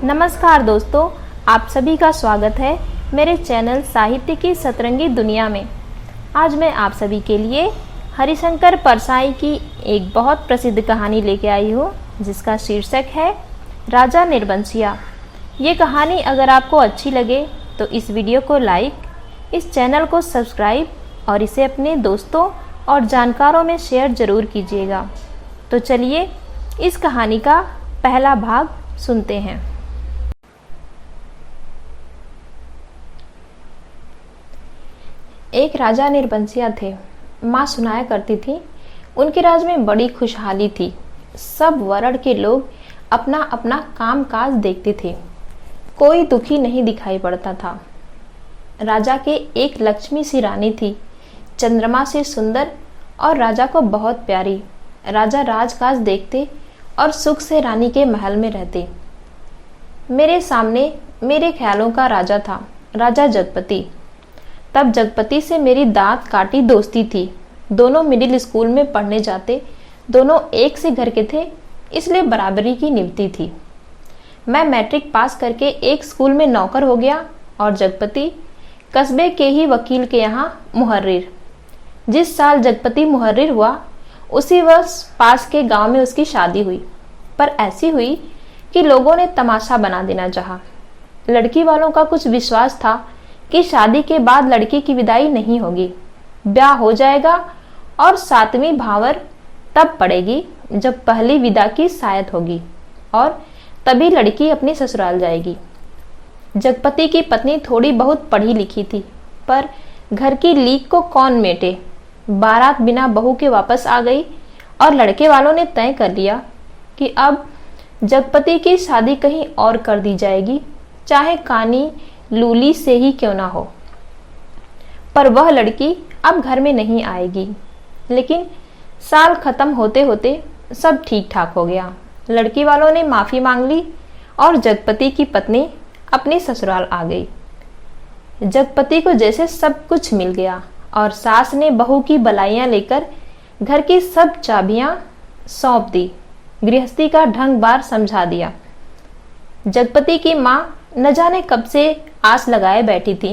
नमस्कार दोस्तों, आप सभी का स्वागत है मेरे चैनल साहित्य की सतरंगी दुनिया में। आज मैं आप सभी के लिए हरिशंकर परसाई की एक बहुत प्रसिद्ध कहानी लेके आई हूँ, जिसका शीर्षक है राजा निर्बंसिया। ये कहानी अगर आपको अच्छी लगे तो इस वीडियो को लाइक, इस चैनल को सब्सक्राइब और इसे अपने दोस्तों और जानकारों में शेयर ज़रूर कीजिएगा। तो चलिए इस कहानी का पहला भाग सुनते हैं। एक राजा निर्बंसिया थे। माँ सुनाया करती थी, उनके राज में बड़ी खुशहाली थी। सब वर्ण के लोग अपना अपना काम काज देखते थे, कोई दुखी नहीं दिखाई पड़ता था। राजा के एक लक्ष्मी सी रानी थी, चंद्रमा से सुंदर और राजा को बहुत प्यारी। राजा राजकाज देखते और सुख से रानी के महल में रहते। मेरे सामने मेरे ख्यालों का राजा था, राजा जगपति। तब जगपति से मेरी दांत काटी दोस्ती थी। दोनों मिडिल स्कूल में पढ़ने जाते, दोनों एक से घर के थे, इसलिए बराबरी की निभती थी। मैं मैट्रिक पास करके एक स्कूल में नौकर हो गया और जगपति कस्बे के ही वकील के यहाँ मुहर्रिर। जिस साल जगपति मुहर्रिर हुआ उसी वर्ष पास के गांव में उसकी शादी हुई, पर ऐसी हुई कि लोगों ने तमाशा बना देना चाहा। लड़की वालों का कुछ विश्वास था कि शादी के बाद लड़की की विदाई नहीं होगी, ब्याह हो जाएगा और 7वीं भावर तब पड़ेगी जब पहली विदा की सायत होगी और तभी लड़की अपनी ससुराल जाएगी। जगपति की पत्नी थोड़ी बहुत पढ़ी लिखी थी, पर घर की लीक को कौन मेटे। बारात बिना बहू के वापस आ गई और लड़के वालों ने तय कर लिया कि अब जगपति की शादी कहीं और कर दी जाएगी, चाहे कानी लूली से ही क्यों ना हो। पर वह लड़की अब घर में नहीं आएगी। लेकिन साल खत्म होते होते सब ठीक ठाक हो गया। लड़की वालों ने माफी मांग ली और जगपति की पत्नी अपनी ससुराल आ गई। जगपति को जैसे सब कुछ मिल गया और सास ने बहू की बलाइयां लेकर घर की सब चाबियां सौंप दी, गृहस्थी का ढंग बार समझा दिया। जगपति की माँ न जाने कब से आस लगाए बैठी थी।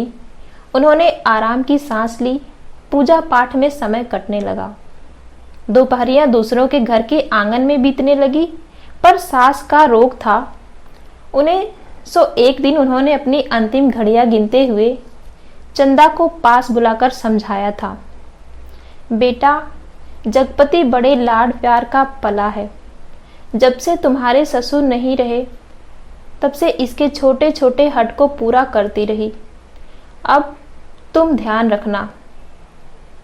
उन्होंने आराम की सांस ली, पूजा पाठ में समय कटने लगा। दोपहरियां दूसरों के घर के आंगन में बीतने लगी, पर सास का रोग था उन्हें, सो एक दिन उन्होंने अपनी अंतिम घड़ियां गिनते हुए चंदा को पास बुलाकर समझाया था, बेटा जगपति बड़े लाड प्यार का पला है। जब से तुम्हारे ससुर नहीं रहे तब से इसके छोटे छोटे हट को पूरा करती रही। अब तुम ध्यान रखना।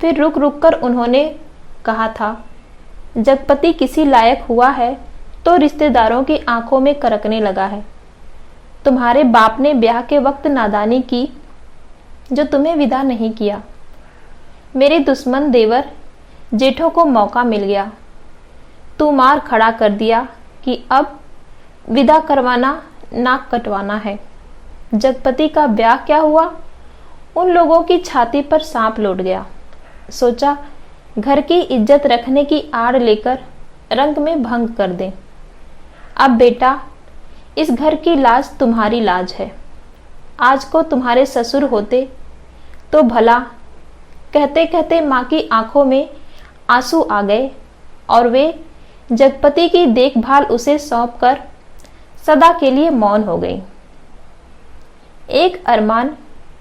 फिर रुक रुक कर उन्होंने कहा था, जगपति किसी लायक हुआ है तो रिश्तेदारों की आंखों में करकने लगा है। तुम्हारे बाप ने ब्याह के वक्त नादानी की जो तुम्हें विदा नहीं किया। मेरे दुश्मन देवर जेठों को मौका मिल गया, तू मार खड़ा कर दिया कि अब विदा करवाना नाक कटवाना है। जगपति का ब्याह क्या हुआ, उन लोगों की छाती पर सांप लौट गया। सोचा घर की इज्जत रखने की आड़ लेकर रंग में भंग कर दें। अब बेटा इस घर की लाज तुम्हारी लाज है। आज को तुम्हारे ससुर होते तो भला। कहते कहते माँ की आंखों में आंसू आ गए और वे जगपति की देखभाल उसे सौंपकर सदा के लिए मौन हो गई। एक अरमान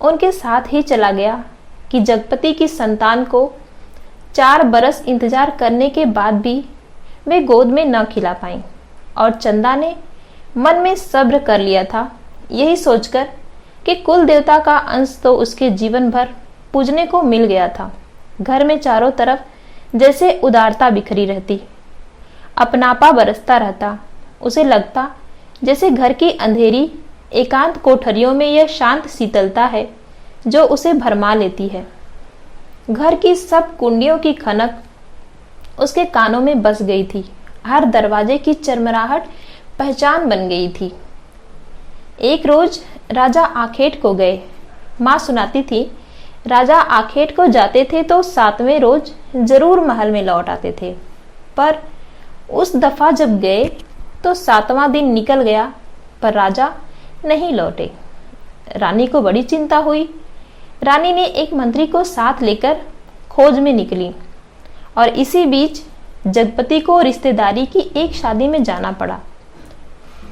उनके साथ ही चला गया कि जगपति की संतान को 4 बरस इंतजार करने के बाद भी वे गोद में न खिला पाईं, और चंदा ने मन में सब्र कर लिया था, यही सोचकर कि कुल देवता का अंश तो उसके जीवन भर पूजने को मिल गया था। घर में चारों तरफ जैसे उदारता बिखरी रहती, अपनापा बरसता रहता। उसे लगता जैसे घर की अंधेरी एकांत कोठरियों में यह शांत शीतलता है जो उसे भरमा लेती है। घर की सब कुंडियों की खनक उसके कानों में बस गई थी। हर दरवाजे की चरमराहट पहचान बन गई थी। एक रोज राजा आखेट को गए। माँ सुनाती थी, राजा आखेट को जाते थे तो 7वें रोज जरूर महल में लौट आते थे, पर उस दफा जब गए तो 7वां दिन निकल गया पर राजा नहीं लौटे। रानी को बड़ी चिंता हुई। रानी ने एक मंत्री को साथ लेकर खोज में निकली और इसी बीच जगपति को रिश्तेदारी की एक शादी में जाना पड़ा।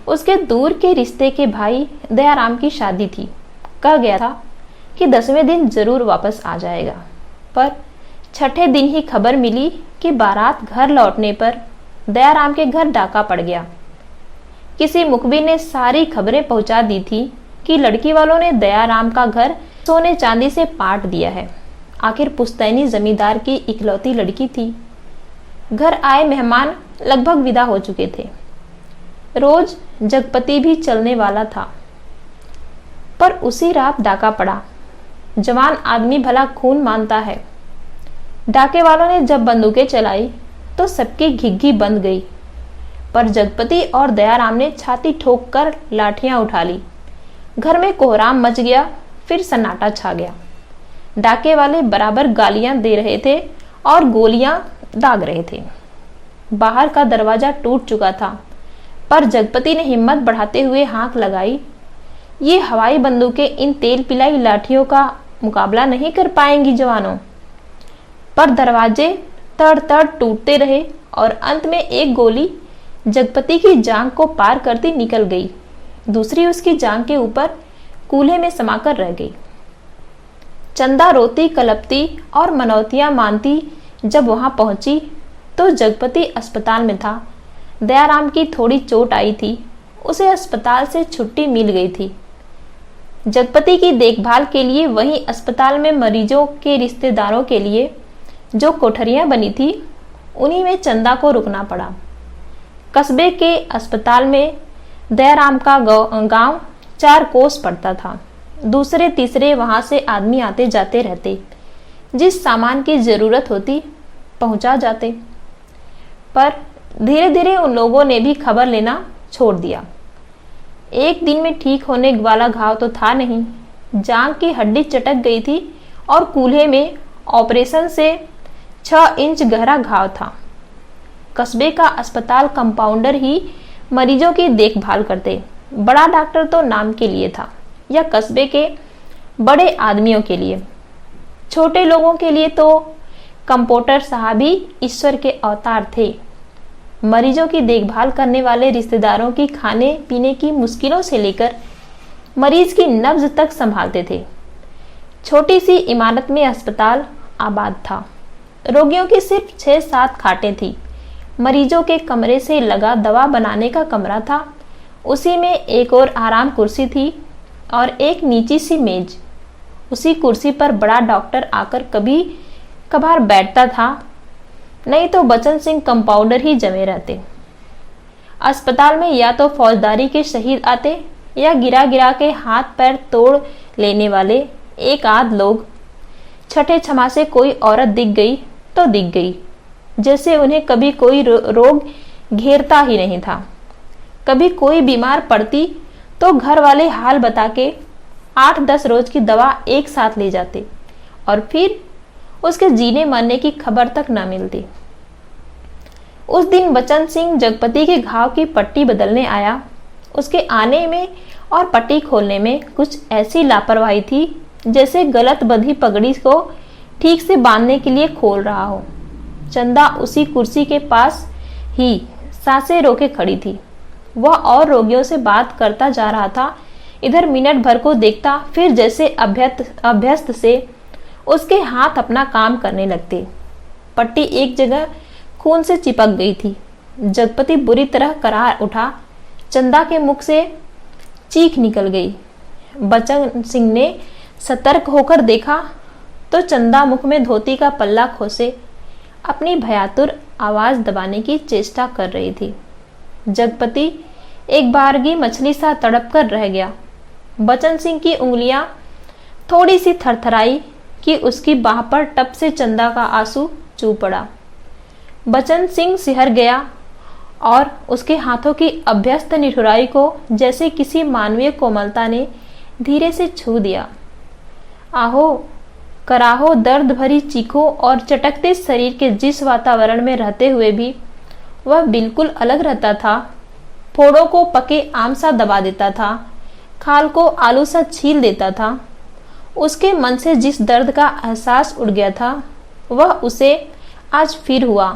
उसके दूर के रिश्ते के भाई दयाराम की शादी थी। कह गया था कि 10वें दिन जरूर वापस आ जाएगा, पर छठे दिन ही खबर मिली कि बारात घर लौटने पर दयाराम के घर डाका पड़ गया। किसी मुखबिर ने सारी खबरें पहुंचा दी थी कि लड़की वालों ने दयाराम का घर सोने चांदी से पाट दिया है। आखिर पुश्तैनी जमींदार की इकलौती लड़की थी। घर आए मेहमान लगभग विदा हो चुके थे। रोज जगपति भी चलने वाला था, पर उसी रात डाका पड़ा। जवान आदमी भला खून मानता है। डाके वालों ने जब बंदूकें चलाई तो सबकी घिघी बंद गई, पर जगपति और दयाराम ने छाती ठोक कर लाठियां उठा ली। घर में कोहराम मच गया, फिर सन्नाटा छा गया। डाके वाले बराबर गालियां दे रहे थे और गोलियां दाग रहे थे। बाहर का दरवाजा टूट चुका था, पर जगपति ने हिम्मत बढ़ाते हुए हाँक लगाई। ये हवाई बंदूकें इन तेल पिलाई लाठियों का मुकाबला नहीं कर पाएंगी जवानों। पर दरवाजे तड़ तड़ टूटते रहे और अंत में एक गोली जगपति की जांघ को पार करती निकल गई, दूसरी उसकी जांघ के ऊपर कूल्हे में समाकर रह गई। चंदा रोती कलपती और मनौतियां मानती जब वहां पहुंची तो जगपति अस्पताल में था। दयाराम की थोड़ी चोट आई थी, उसे अस्पताल से छुट्टी मिल गई थी। जगपति की देखभाल के लिए वहीं अस्पताल में मरीजों के रिश्तेदारों के लिए जो कोठरियां बनी थी, उन्हीं में चंदा को रुकना पड़ा। कस्बे के अस्पताल में दयाराम का गांव 4 कोस पड़ता था। दूसरे तीसरे वहां से आदमी आते जाते रहते, जिस सामान की जरूरत होती पहुंचा जाते। पर धीरे धीरे उन लोगों ने भी खबर लेना छोड़ दिया। एक दिन में ठीक होने वाला घाव तो था नहीं। जांघ की हड्डी चटक गई थी और कूल्हे में ऑपरेशन से 6 इंच गहरा घाव था। कस्बे का अस्पताल कंपाउंडर ही मरीजों की देखभाल करते। बड़ा डॉक्टर तो नाम के लिए था, या कस्बे के बड़े आदमियों के लिए। छोटे लोगों के लिए तो कंपाउंडर साहब ही ईश्वर के अवतार थे। मरीजों की देखभाल करने वाले रिश्तेदारों की खाने पीने की मुश्किलों से लेकर मरीज की नब्ज तक संभालते थे। छोटी सी इमारत में अस्पताल आबाद था। रोगियों की सिर्फ 6-7 खाटें थी। मरीजों के कमरे से लगा दवा बनाने का कमरा था। उसी में एक और आराम कुर्सी थी और एक नीची सी मेज। उसी कुर्सी पर बड़ा डॉक्टर आकर कभी कभार बैठता था, नहीं तो बचन सिंह कंपाउंडर ही जमे रहते। अस्पताल में या तो फौजदारी के शहीद आते या गिरा गिरा के हाथ पैर तोड़ लेने वाले एक आध लोग। छठे छमा से कोई औरत दिख गई तो दिख गई, जैसे उन्हें कभी कोई रोग घेरता ही नहीं था। कभी कोई बीमार पड़ती तो घर वाले हाल बता के 8-10 रोज की दवा एक साथ ले जाते और फिर उसके जीने मरने की खबर तक न मिलती। उस दिन बचन सिंह जगपति के घाव की पट्टी बदलने आया। उसके आने में और पट्टी खोलने में कुछ ऐसी लापरवाही थी जैसे गलत बंधी पगड़ी को ठीक से बांधने के लिए खोल रहा हो। चंदा उसी कुर्सी के पास ही सांसें रोके खड़ी थी। वह और रोगियों से बात करता जा रहा था। इधर मिनट भर को देखता, फिर जैसे अभ्यस्त से उसके हाथ अपना काम करने लगते। पट्टी एक जगह खून से चिपक गई थी। जगपति बुरी तरह कराह उठा। चंदा के मुख से चीख निकल गई। बचन सिंह ने सतर्क होकर देखा तो चंदा मुख में धोती का पल्ला खोसे अपनी भयातुर आवाज दबाने की चेष्टा कर रही थी। जगपति एक बारगी मछली सा तड़प कर रह गया। बचन सिंह की उंगलियां थोड़ी सी थरथराई कि उसकी बाह पर टप से चंदा का आंसू चू पड़ा। बचन सिंह सिहर गया और उसके हाथों की अभ्यस्त निठुराई को जैसे किसी मानवीय कोमलता ने धीरे से छू दिया। आहो कराहो, दर्द भरी चीखों और चटकते शरीर के जिस वातावरण में रहते हुए भी वह बिल्कुल अलग रहता था, फोड़ों को पके आम सा दबा देता था, खाल को आलू सा छील देता था। उसके मन से जिस दर्द का एहसास उड़ गया था वह उसे आज फिर हुआ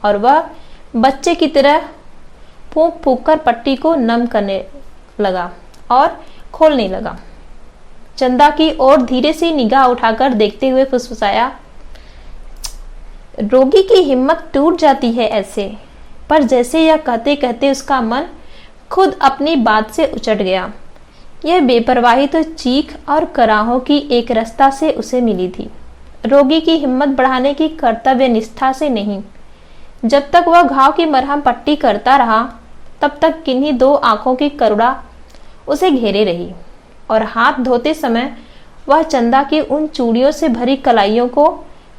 और वह बच्चे की तरह फूंक फूंक कर पट्टी को नम करने लगा और खोलने लगा। चंदा की ओर धीरे से निगाह उठाकर देखते हुए फुसफुसाया, रोगी की हिम्मत टूट जाती है ऐसे। पर जैसे यह कहते कहते उसका मन खुद अपनी बात से उचट गया। यह बेपरवाही तो चीख और कराहों की एक रास्ता से उसे मिली थी, रोगी की हिम्मत बढ़ाने की कर्तव्य निष्ठा से नहीं। जब तक वह घाव की मरहम पट्टी करता रहा तब तक किन्हीं दो आंखों की करुणा उसे घेरे रही और हाथ धोते समय वह चंदा की उन चूड़ियों से भरी कलाइयों को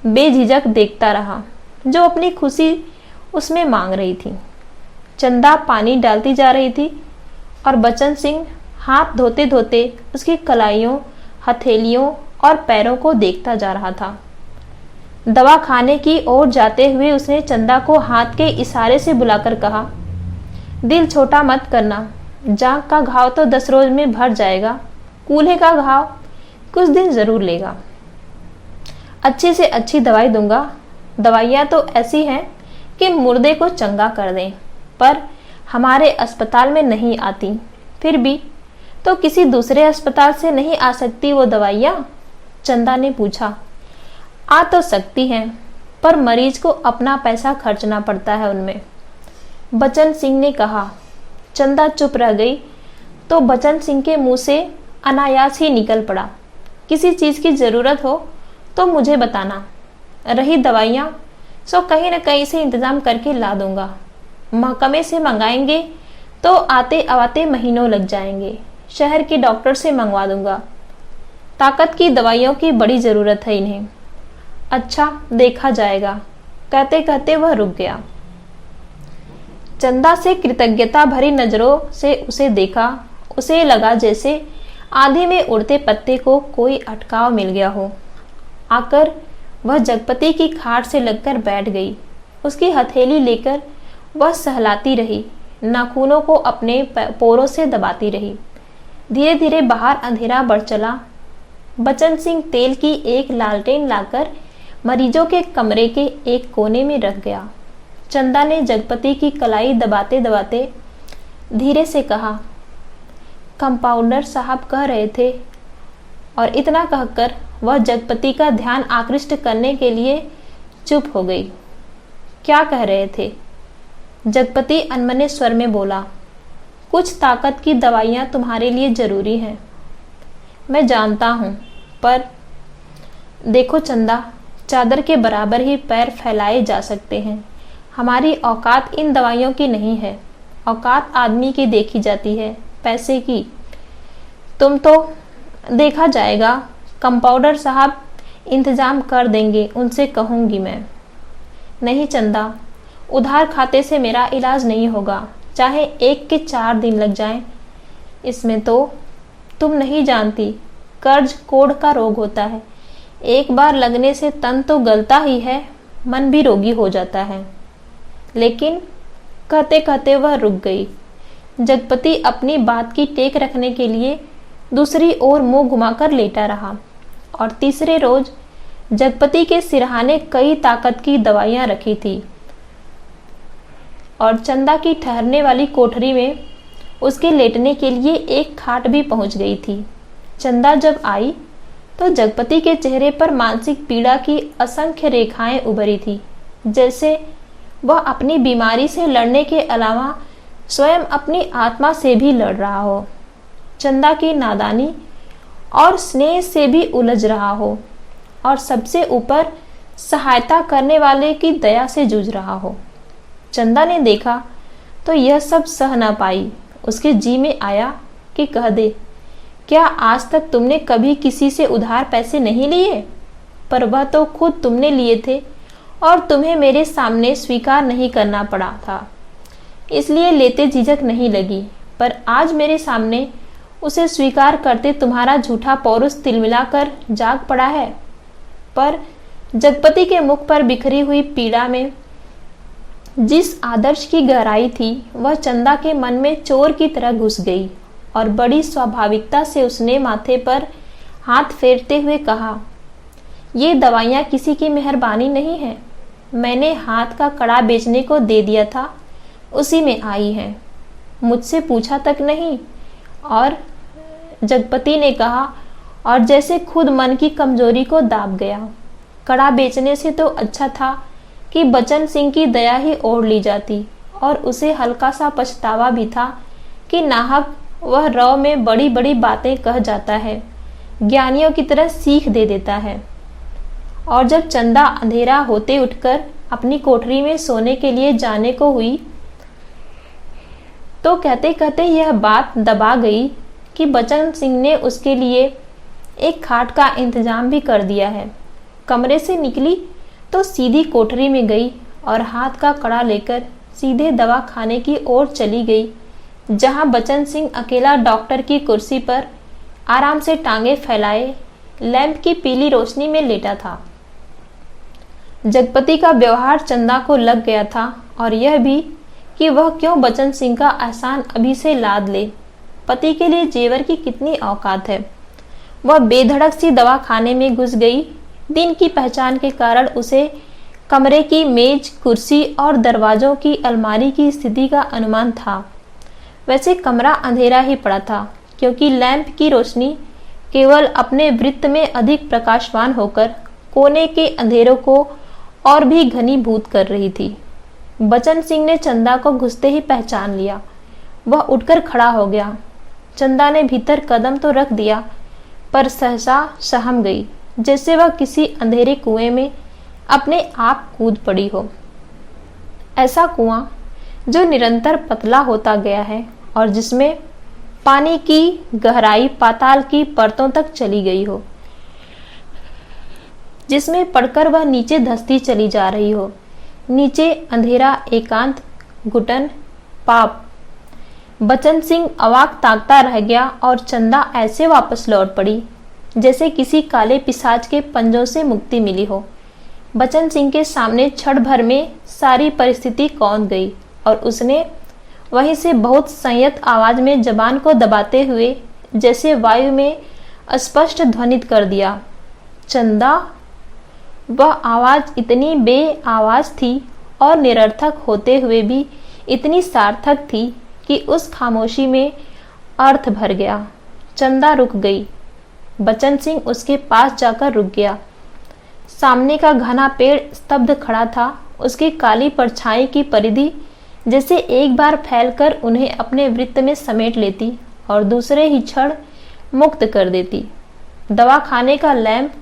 बेझिझक देखता रहा जो अपनी खुशी उसमें मांग रही थी। चंदा पानी डालती जा रही थी और बचन सिंह हाथ धोते धोते उसकी कलाइयों, हथेलियों और पैरों को देखता जा रहा था। दवा खाने की ओर जाते हुए उसने चंदा को हाथ के इशारे से बुलाकर कहा, दिल छोटा मत करना, जांघ का घाव तो 10 रोज में भर जाएगा, कूल्हे का घाव कुछ दिन जरूर लेगा। अच्छी से अच्छी दवाई दूंगा। दवाइयाँ तो ऐसी हैं कि मुर्दे को चंगा कर दें, पर हमारे अस्पताल में नहीं आती। फिर भी तो किसी दूसरे अस्पताल से नहीं आ सकती वो दवाइयाँ? चंदा ने पूछा। आ तो सकती हैं, पर मरीज को अपना पैसा खर्चना पड़ता है उनमें, बचन सिंह ने कहा। चंदा चुप रह गई तो बचन सिंह के मुंह से अनायास ही निकल पड़ा, किसी चीज की जरूरत हो तो मुझे बताना, रही दवाइयाँ सो कहीं न कहीं से इंतजाम करके ला दूंगा। महकमे से मंगाएंगे तो आते आते महीनों लग जाएंगे, शहर के डॉक्टर से मंगवा दूंगा। ताकत की दवाइयों की बड़ी जरूरत है इन्हें। अच्छा देखा जाएगा, कहते कहते वह रुक गया। चंदा से कृतज्ञता भरी नजरों से उसे देखा। उसे लगा जैसे आंधी में उड़ते पत्ते को कोई अटकाव मिल गया हो। आकर वह जगपति की खाट से लगकर बैठ गई। उसकी हथेली लेकर वह सहलाती रही, नाखूनों को अपने पोरों से दबाती रही। धीरे धीरे बाहर अंधेरा बढ़ चला। बचन सिंह तेल की एक लालटेन लाकर मरीजों के कमरे के एक कोने में रख गया। चंदा ने जगपति की कलाई दबाते दबाते धीरे से कहा, कंपाउंडर साहब कह रहे थे, और इतना कहकर वह जगपति का ध्यान आकृष्ट करने के लिए चुप हो गई। क्या कह रहे थे? जगपति अनमने स्वर में बोला, कुछ ताकत की दवाइयाँ तुम्हारे लिए जरूरी हैं। मैं जानता हूँ, पर देखो चंदा, चादर के बराबर ही पैर फैलाए जा सकते हैं। हमारी औकात इन दवाइयों की नहीं है। औकात आदमी की देखी जाती है, पैसे की। तुम तो देखा जाएगा, कंपाउंडर साहब इंतजाम कर देंगे, उनसे कहूँगी मैं। नहीं चंदा, उधार खाते से मेरा इलाज नहीं होगा, चाहे 1 के 4 दिन लग जाएं। इसमें तो तुम नहीं जानती, कर्ज कोढ़ का रोग होता है। एक बार लगने से तन तो गलता ही है, मन भी रोगी हो जाता है। लेकिन कहते कहते वह रुक गई। जगपति अपनी बात की टेक रखने के लिए दूसरी ओर मुंह घुमाकर लेटा रहा और तीसरे रोज जगपति के सिरहाने कई ताकत की दवाइयां रखी थी और चंदा की ठहरने वाली कोठरी में उसके लेटने के लिए एक खाट भी पहुंच गई थी। चंदा जब आई तो जगपति के चेहरे पर मानसिक पीड़ा की असंख्य रेखाएं उभरी थी, जैसे वह अपनी बीमारी से लड़ने के अलावा स्वयं अपनी आत्मा से भी लड़ रहा हो, चंदा की नादानी और स्नेह से भी उलझ रहा हो और सबसे ऊपर सहायता करने वाले की दया से जूझ रहा हो। चंदा ने देखा तो यह सब सह ना पाई। उसके जी में आया कि कह दे, क्या आज तक तुमने कभी किसी से उधार पैसे नहीं लिए? पर वह तो खुद तुमने लिए थे और तुम्हें मेरे सामने स्वीकार नहीं करना पड़ा था, इसलिए लेते झिझक नहीं लगी। पर आज मेरे सामने उसे स्वीकार करते तुम्हारा झूठा पौरुष तिलमिला कर जाग पड़ा है। पर जगपति के मुख पर बिखरी हुई पीड़ा में जिस आदर्श की गहराई थी वह चंदा के मन में चोर की तरह घुस गई और बड़ी स्वाभाविकता से उसने माथे पर हाथ फेरते हुए कहा, ये दवाइयाँ किसी की मेहरबानी नहीं है। मैंने हाथ का कड़ा बेचने को दे दिया था, उसी में आई हैं, मुझसे पूछा तक नहीं। और जगपति ने कहा और जैसे खुद मन की कमजोरी को दाब गया, कड़ा बेचने से तो अच्छा था कि बचन सिंह की दया ही ओढ़ ली जाती। और उसे हल्का सा पछतावा भी था कि नाहक वह रौ में बड़ी बड़ी बातें कह जाता है, ज्ञानियों की तरह सीख दे देता है। और जब चंदा अंधेरा होते उठकर अपनी कोठरी में सोने के लिए जाने को हुई तो कहते कहते यह बात दबा गई कि बचन सिंह ने उसके लिए एक खाट का इंतजाम भी कर दिया है। कमरे से निकली तो सीधी कोठरी में गई और हाथ का कड़ा लेकर सीधे दवा खाने की ओर चली गई, जहां बचन सिंह अकेला डॉक्टर की कुर्सी पर आराम से टांगे फैलाए लैंप की पीली रोशनी में लेटा था। जगपति का व्यवहार चंदा को लग गया था और यह भी कि वह क्यों बचन सिंह का एहसान अभी से लाद ले। पति के लिए जेवर की कितनी औकात है। वह बेधड़क सी दवा खाने में घुस गई। दिन की पहचान के कारण उसे कमरे की मेज, कुर्सी और दरवाजों की अलमारी की स्थिति का अनुमान था। वैसे कमरा अंधेरा ही पड़ा था, क्योंकि लैंप की रोशनी केवल अपने वृत्त में अधिक प्रकाशवान होकर कोने के अंधेरों को और भी घनीभूत कर रही थी। बचन सिंह ने चंदा को घुसते ही पहचान लिया। वह उठकर खड़ा हो गया। चंदा ने भीतर कदम तो रख दिया, पर सहसा सहम गई, जैसे वह किसी अंधेरे कुएं में अपने आप कूद पड़ी हो। ऐसा कुआं जो निरंतर पतला होता गया है और जिसमें पानी की गहराई पाताल की परतों तक चली गई हो, जिसमें पड़कर वह नीचे धंसती चली जा रही हो। नीचे अंधेरा, एकांत, घुटन, पाप। बचन सिंह अवाक ताकता रह गया और चंदा ऐसे वापस लौट पड़ी जैसे किसी काले पिशाच के पंजों से मुक्ति मिली हो। बचन सिंह के सामने क्षण भर में सारी परिस्थिति कौंध गई और उसने वहीं से बहुत संयत आवाज में जबान को दबाते हुए जैसे वायु में स्पष्ट ध्वनित कर दिया, चंदा। वह आवाज इतनी बे आवाज थी और निरर्थक होते हुए भी इतनी सार्थक थी कि उस खामोशी में अर्थ भर गया। चंदा रुक गई। बचन सिंह उसके पास जाकर रुक गया। सामने का घना पेड़ स्तब्ध खड़ा था। उसकी काली परछाई की परिधि जैसे एक बार फैलकर उन्हें अपने वृत्त में समेट लेती और दूसरे ही क्षण मुक्त कर देती। दवा खाने का लैंप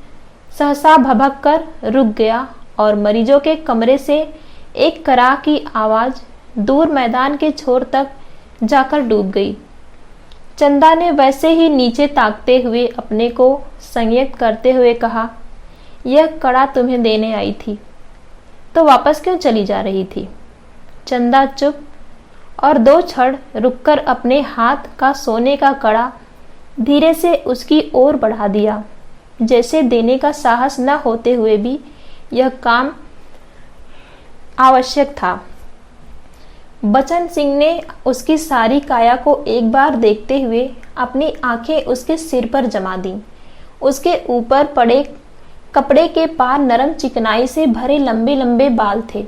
सहसा भभक कर रुक गया और मरीजों के कमरे से एक कराह की आवाज दूर मैदान के छोर तक जाकर डूब गई। चंदा ने वैसे ही नीचे ताकते हुए अपने को संयत करते हुए कहा, यह कड़ा तुम्हें देने आई थी तो वापस क्यों चली जा रही थी? चंदा चुप और दो क्षण रुककर अपने हाथ का सोने का कड़ा धीरे से उसकी ओर बढ़ा दिया, जैसे देने का साहस न होते हुए भी यह काम आवश्यक था। बचन सिंह ने उसकी सारी काया को एक बार देखते हुए अपनी आंखें उसके सिर पर जमा दी। उसके ऊपर पड़े कपड़े के पार नरम चिकनाई से भरे लंबे लंबे बाल थे।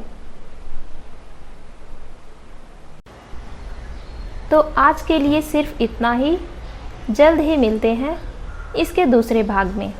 तो आज के लिए सिर्फ इतना ही। जल्द ही मिलते हैं इसके दूसरे भाग में।